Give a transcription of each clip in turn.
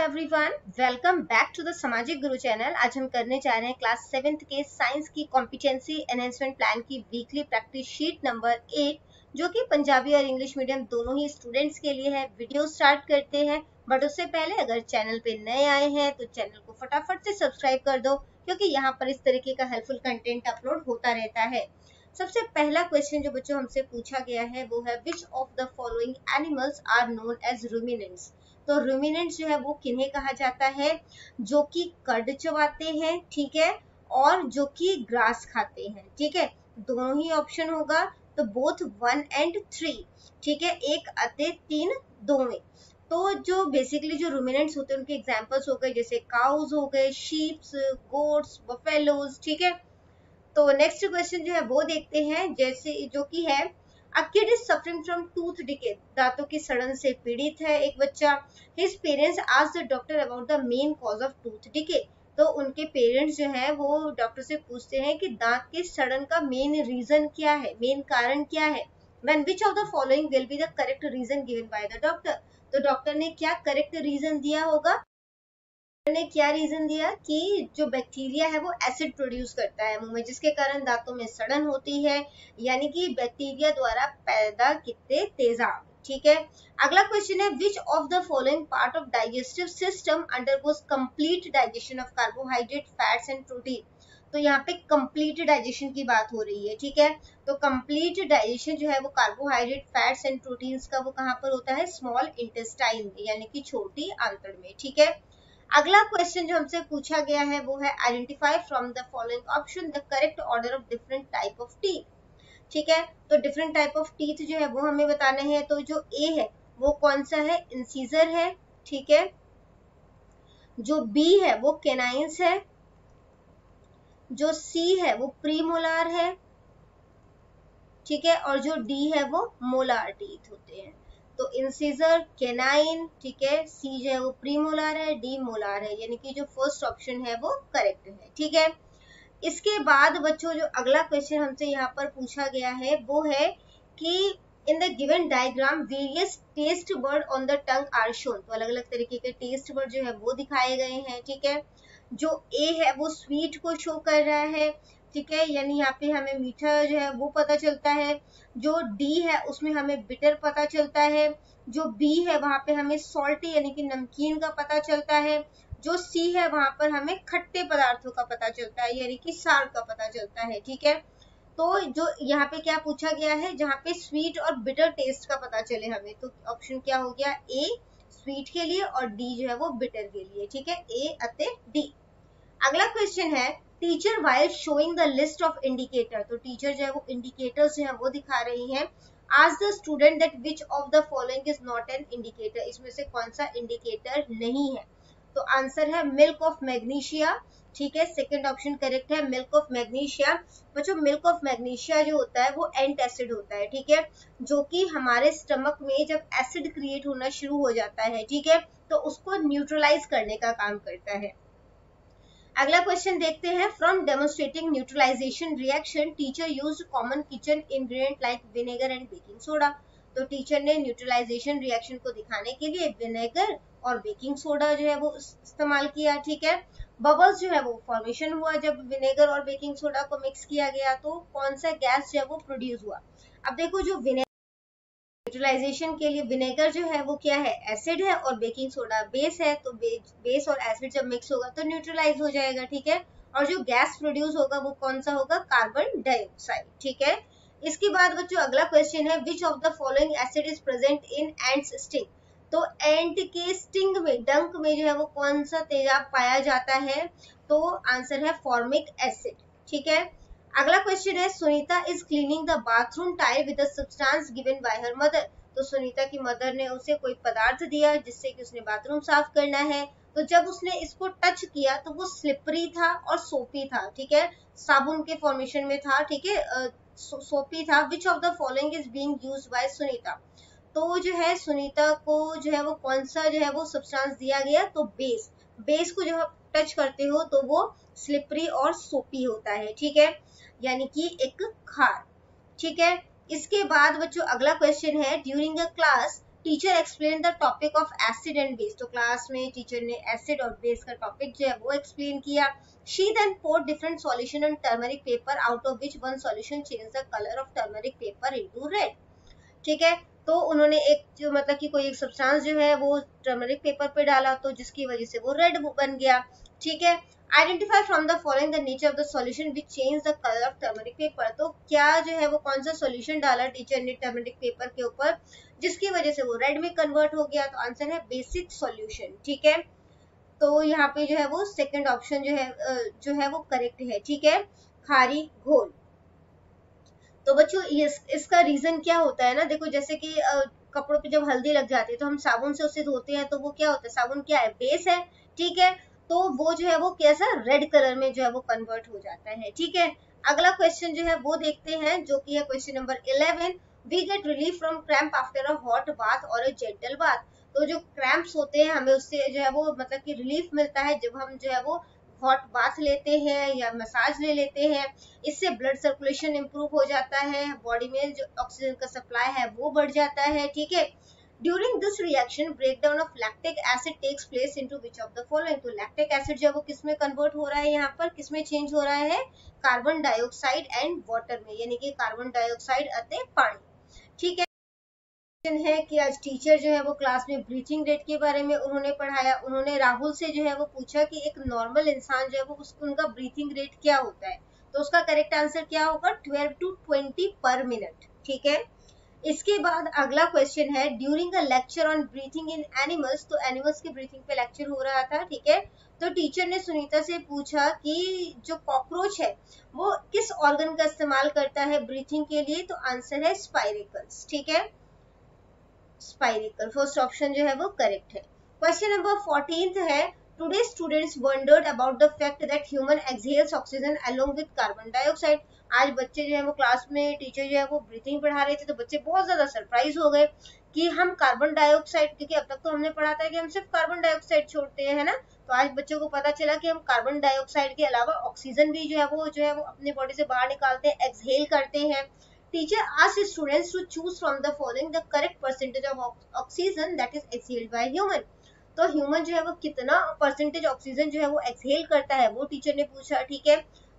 Everyone, welcome back to the Samajik Guru channel. आज हम करने जा रहे हैं क्लास 7th के साइंस की कॉम्पिटेंसी एनहेंसमेंट प्लान की वीकली प्रैक्टिस शीट नंबर 8, जो कि पंजाबी और इंग्लिश मीडियम दोनों ही स्टूडेंट्स के लिए है। वीडियो स्टार्ट करते हैं, बट उससे पहले अगर चैनल पे नए आए हैं तो चैनल को फटाफट से सब्सक्राइब कर दो, क्योंकि यहाँ पर इस तरीके का हेल्पफुल कंटेंट अपलोड होता रहता है। सबसे पहला क्वेश्चन जो बच्चों हमसे पूछा गया है वो है, which of the following animals are known as ruminants. तो रूमिनेंट्स जो है वो किन्हें कहा जाता है? जो कि कड चबाते हैं, ठीक है, और जो कि ग्रास खाते हैं, ठीक है। दोनों ही ऑप्शन होगा, तो बोथ 1 and 3, ठीक है, एक अते 3 दोवें। तो जो बेसिकली जो रूमिनेंट्स होते हैं उनके एग्जांपल्स हो गए, जैसे काउज हो गए, शीप्स, गोट्स, बफेलोज, ठीक है। तो नेक्स्ट क्वेश्चन जो है वो देखते हैं, जैसे जो कि है, A kid is suffering from tooth decay. दांतों की सड़न से पीड़ित है एक बच्चा। His parents asked the doctor about the main cause of tooth decay. तो उनके पेरेंट्स जो है वो डॉक्टर से पूछते हैं कि दांत की सड़न का मेन रीजन क्या है, मेन कारण क्या है। Then which of the following will be the correct reason given by the doctor? तो डॉक्टर ने क्या करेक्ट रीजन दिया होगा? ने क्या रीजन दिया कि जो बैक्टीरिया है वो एसिड प्रोड्यूस करता है मुंह में, जिसके कारण दांतों में सड़न होती है, यानी कि बैक्टीरिया द्वारा पैदा किए तेजाब, ठीक है। अगला क्वेश्चन है, which of the following part of digestive system undergoes complete digestion of carbohydrate, fats and protein. तो यहाँ पे कंप्लीट डाइजेशन की बात हो रही है, ठीक है। तो कंप्लीट डाइजेशन जो है वो कार्बोहाइड्रेट, फैट्स एंड प्रोटीन्स का वो कहाँ पर होता है? स्मॉल इंटेस्टाइन में, यानी कि छोटी आंतड़ में, ठीक है। अगला क्वेश्चन जो हमसे पूछा गया है वो है, identify from the following option the correct order of different type of teeth, ठीक है। तो डिफरेंट टाइप ऑफ टीथ जो है वो हमें बताने हैं। तो जो ए है वो कौन सा है? इंसीजर है, ठीक है। जो बी है वो कैनाइंस है, जो सी है वो प्रीमोलार है, ठीक है, और जो डी है वो मोलार टीथ होते हैं। तो इंसीजर, कैनाइन, ठीक है, सी जो है वो प्रीमोलार है, डी मोलार है, यानी कि जो फर्स्ट ऑप्शन है वो करेक्ट है, ठीक है। इसके बाद बच्चों जो अगला क्वेश्चन हमसे यहाँ पर पूछा गया है वो है कि in the given diagram various taste बर्ड on the tongue are shown. तो अलग अलग तरीके के टेस्ट बर्ड जो है वो दिखाए गए हैं, ठीक है। जो ए है वो स्वीट को शो कर रहा है, ठीक है, यानी यहाँ पे हमें मीठा जो है वो पता चलता है। जो डी है उसमें हमें बिटर पता चलता है। जो बी है वहां पे हमें सॉल्टी यानी कि नमकीन का पता चलता है। जो सी है वहां पर हमें खट्टे पदार्थों का पता चलता है, यानी कि सार का पता चलता है, ठीक है। तो जो यहाँ पे क्या पूछा गया है, जहाँ पे स्वीट और बिटर टेस्ट का पता चले हमें, तो ऑप्शन क्या हो गया? ए स्वीट के लिए और डी जो है वो बिटर के लिए, ठीक है, ए अते डी। अगला क्वेश्चन है, teacher while showing the list of indicator. तो टीचर जो है वो इंडिकेटर्स जो है वो दिखा रही हैं। आज the student that which of the following is not an indicator. इसमें से कौन सा इंडिकेटर नहीं है? तो आंसर है मिल्क ऑफ मैग्नीशिया, ठीक है, सेकंड ऑप्शन करेक्ट है, मिल्क ऑफ मैग्नीशिया। बच्चों मिल्क ऑफ मैग्नीशिया जो होता है वो एंटासिड होता है, ठीक है, जो कि हमारे स्टमक में जब एसिड क्रिएट होना शुरू हो जाता है, ठीक है, तो उसको न्यूट्रलाइज करने का काम करता है। अगला क्वेश्चन देखते हैं, from demonstrating neutralisation reaction teacher used common kitchen ingredient like vinegar and baking soda. तो टीचर ने न्यूट्रलाइजेशन रिएक्शन को दिखाने के लिए विनेगर और बेकिंग सोडा जो है वो इस्तेमाल किया, ठीक है। बबल्स जो है वो फॉर्मेशन हुआ जब विनेगर और बेकिंग सोडा को मिक्स किया गया, तो कौन सा गैस जो है वो प्रोड्यूस हुआ? अब देखो, जो न्यूट्रलाइजेशन के लिए विनेगर जो है वो क्या है? एसिड है, और बेकिंग सोडा बेस है। तो बेस और एसिड जब मिक्स होगा तो न्यूट्रलाइज हो जाएगा, ठीक है। और जो गैस प्रोड्यूस होगा वो कौन सा होगा? कार्बन डाइऑक्साइड, ठीक है। इसके बाद बच्चों अगला क्वेश्चन है, which of the following acid is present in ants sting. तो एंट के स्टिंग में, डंक में जो है वो कौन सा तेजाब पाया जाता है? तो आंसर है फॉर्मिक एसिड, ठीक है। अगला क्वेश्चन है, Sunita is cleaning the bathroom tile with the substance given by her mother. तो सुनीता की मदर ने उसे कोई पदार्थ दिया जिससे कि उसने बाथरूम साफ करना है। तो जब उसने इसको टच किया तो वो स्लिपरी था और सोपी था, ठीक है, साबुन के फॉर्मेशन में था, ठीक है, सोपी था। विच of the following is being used by Sunita. तो जो है सुनीता को जो है वो कौन सा जो है वो सब्सटेंस दिया गया? तो बेस। बेस को जब आप टच करते हो तो वो स्लिपरी और सोपी होता है, ठीक है, यानी कि एक खार, ठीक है। इसके बाद बच्चों अगला क्वेश्चन है, during a class teacher explain the topic of acid and base, तो क्लास में टीचर ने एसिड और बेस का टॉपिक जो है वो एक्सप्लेन किया। She then poured different solution on turmeric paper out of which one solution changed the color of turmeric paper into red। ठीक है, तो उन्होंने एक जो मतलब कि कोई एक सब्सटेंस जो है वो टर्मरिक पेपर पे डाला तो जिसकी वजह से वो रेड बन गया। ठीक है, identify from the following the nature of the solution which change the colour of turmeric paper, तो क्या जो है वो कौन सा सॉल्यूशन डाला टीचर ने टर्मरिक पेपर के ऊपर जिसकी वजह से वो रेड में कन्वर्ट हो गया, तो आंसर है बेसिक सॉल्यूशन। ठीक है, तो यहाँ पे जो है वो सेकंड ऑप्शन जो है वो करेक्ट है। ठीक है, खारी घोल। तो बच्चों इसका रीजन क्या होता है ना, देखो जैसे कि कपड़ों पे जब हल्दी लग जाती है तो हम साबुन से उसे धोते हैं, तो वो क्या होता है, साबुन क्या है, बेस है। ठीक है, तो वो जो है वो कैसा रेड कलर में जो है वो कन्वर्ट हो जाता है। ठीक है, अगला क्वेश्चन जो है वो देखते हैं जो कि है question number 11। We get relief from cramp after a hot bath और अ जेंटल बाथ, तो जो क्रैम्प्स होते हैं हमें उससे जो है वो मतलब कि रिलीफ मिलता है जब हम जो है वो हॉट बाथ लेते हैं या मसाज ले लेते हैं। इससे ब्लड सर्कुलेशन इंप्रूव हो जाता है, बॉडी में जो ऑक्सीजन का सप्लाई है वो बढ़ जाता है। ठीक है, during this reaction breakdown of lactic acid takes place into which of the following, तो लैक्टिक एसिड जो है वो किसमें कन्वर्ट हो रहा है, यहाँ पर किसमें चेंज हो रहा है, कार्बन डाइऑक्साइड एंड वाटर में, यानी कि कार्बन डाइऑक्साइड अतः पानी। ठीक है है कि आज टीचर जो है वो क्लास में ब्रीथिंग रेट के बारे में उन्होंने पढ़ाया। उन्होंने राहुल से जो है वो पूछा कि एक नॉर्मल इंसान जो है वो उनका ब्रीथिंग रेट क्या होता है, तो उसका करेक्ट आंसर क्या होगा, 12 to 20 पर मिनट। ठीक है, इसके बाद अगला क्वेश्चन है during a lecture on breathing in animals, तो एनिमल्स की ब्रीथिंग पे लेक्चर हो रहा था। ठीक है, तो टीचर ने सुनीता से पूछा कि जो कॉकरोच है वो किस ऑर्गन का इस्तेमाल करता है ब्रीथिंग के लिए, तो आंसर है स्पाइरेकल्स। ठीक है, स्पाइरिकल, फर्स्ट ऑप्शन जो है वो करेक्ट है। क्वेश्चन नंबर 14 है today students wondered about the fact that human exhales oxygen along with carbon dioxide, आज बच्चे जो है वो क्लास में टीचर जो है वो ब्रीथिंग पढ़ा रहे थे तो बच्चे बहुत ज्यादा सरप्राइज हो गए कि हम कार्बन डाइऑक्साइड, क्योंकि अब तक तो हमने पढ़ा था कि हम सिर्फ कार्बन डाइऑक्साइड छोड़ते हैं, है ना, तो आज बच्चों को पता चला कि हम कार्बन डाइऑक्साइड के अलावा ऑक्सीजन भी जो है वो अपने बॉडी से बाहर निकालते हैं, एक्सहेल करते हैं। Teacher asks students to choose from the following the correct percentage of oxygen that is exhaled by human, तो ह्यूमन जो है वो कितना परसेंटेज ऑक्सीजन जो है वो एक्सहेल करता है वो टीचर ने पूछा। ठीक है,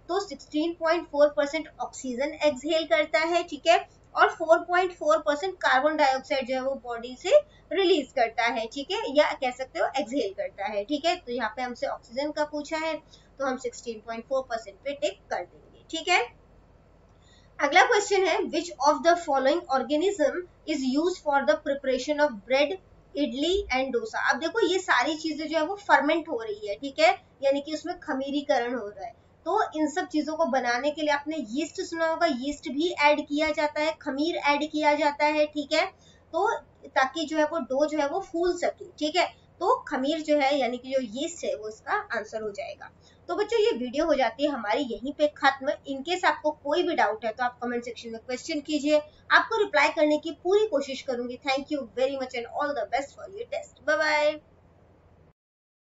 तो 16.4% ऑक्सीजन एक्सहेल करता है। ठीक है, और 4.4% कार्बन डाइऑक्साइड जो है वो बॉडी से रिलीज करता है। ठीक है, या कह सकते हो एक्सहेल करता है। ठीक है, तो यहाँ पे हमसे ऑक्सीजन का पूछा है तो हम 16.4% पे टिक कर देंगे। ठीक है, अगला क्वेश्चन है which of the following organism is use for the preparation of bread, idli and dosa. अब देखो ये सारी चीजें जो है वो फर्मेंट हो रही है। ठीक है, यानी कि उसमें खमीरीकरण हो रहा है, तो इन सब चीजों को बनाने के लिए आपने यीस्ट सुना होगा, यीस्ट भी ऐड किया जाता है, खमीर ऐड किया जाता है। ठीक है, तो ताकि जो है वो डो जो है वो फूल सके। ठीक है, तो खमीर जो है यानी कि जो यीस्ट है वो इसका आंसर हो जाएगा। तो बच्चों ये वीडियो हो जाती है हमारी यहीं पे खत्म। इनकेस आपको कोई भी डाउट है तो आप कमेंट सेक्शन में क्वेश्चन कीजिए, आपको रिप्लाई करने की पूरी कोशिश करूंगी। Thank you very much and all the best for your test. Bye bye.